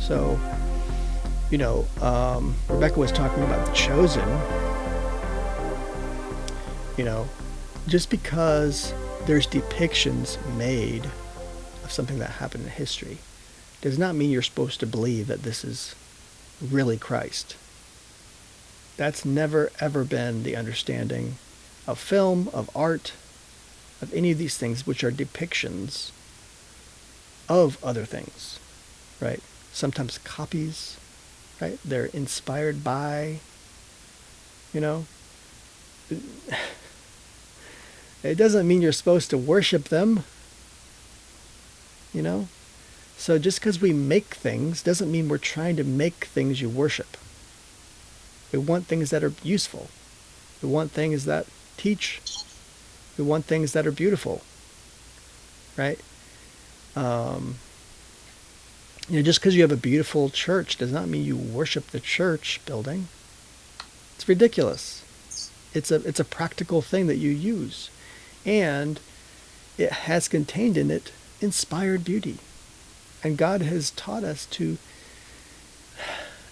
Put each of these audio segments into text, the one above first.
So, Rebecca was talking about The Chosen. Just because there's depictions made of something that happened in history does not mean you're supposed to believe that this is really Christ. That's never ever been the understanding of film, of art, of any of these things, which are depictions of other things, right? Sometimes copies, right? They're inspired by, you know. It doesn't mean you're supposed to worship them, you know. So just because we make things doesn't mean we're trying to make things you worship. We want things that are useful. We want things that teach. We want things that are beautiful, right? Just because you have a beautiful church does not mean you worship the church building. It's ridiculous. It's a practical thing that you use, and it has contained in it inspired beauty. And God has taught us to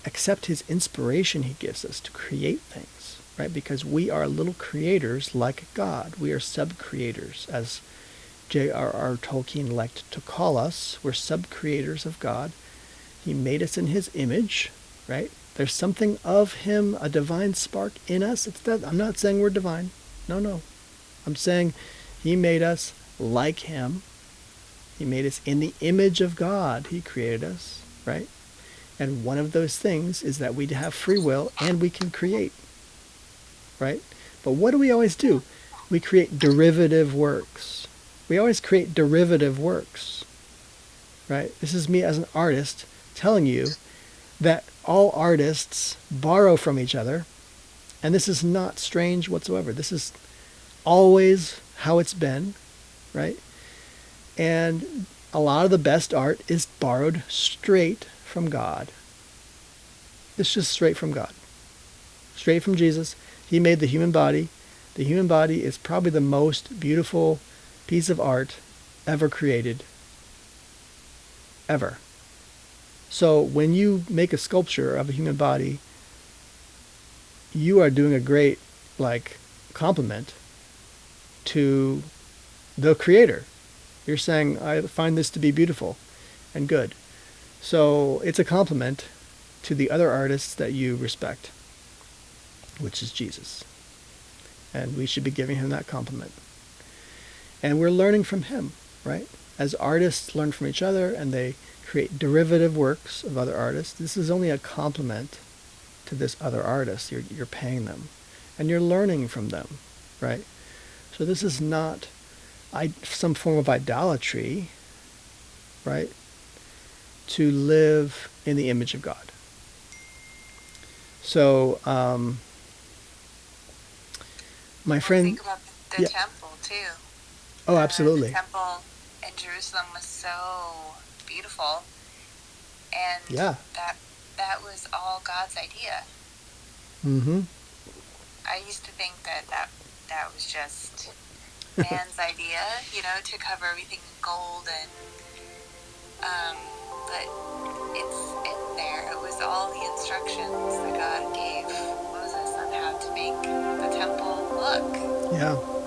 accept his inspiration he gives us to create things, right? Because we are little creators like God. We are sub-creators, as J.R.R. Tolkien liked to call us. We're sub-creators of God. He made us in his image, right? There's something of him, a divine spark in us. I'm not saying we're divine. No. I'm saying he made us like him. He made us in the image of God. He created us, right? And one of those things is that we have free will and we can create, right? But what do we always do? We create derivative works. We always create derivative works, right? This is me as an artist telling you that all artists borrow from each other, and this is not strange whatsoever. This is always how it's been, right? And a lot of the best art is borrowed straight from God. It's just straight from God. Straight from Jesus. He made the human body. The human body is probably the most beautiful piece of art ever created. Ever. So when you make a sculpture of a human body, you are doing a great compliment to the creator. You're saying, I find this to be beautiful and good. So it's a compliment to the other artists that you respect, which is Jesus. And we should be giving him that compliment. And we're learning from him, right? As artists learn from each other and they create derivative works of other artists, this is only a compliment to this other artist. You're paying them. And you're learning from them, right? So this is not some form of idolatry, right? To live in the image of God. So, my friend... Think about the temple, too. Oh, absolutely. The temple in Jerusalem was so beautiful. And that was all God's idea. Mm-hmm. I used to think that was just man's idea, to cover everything in gold but it's there. It was all the instructions that God gave Moses on how to make the temple look. Yeah.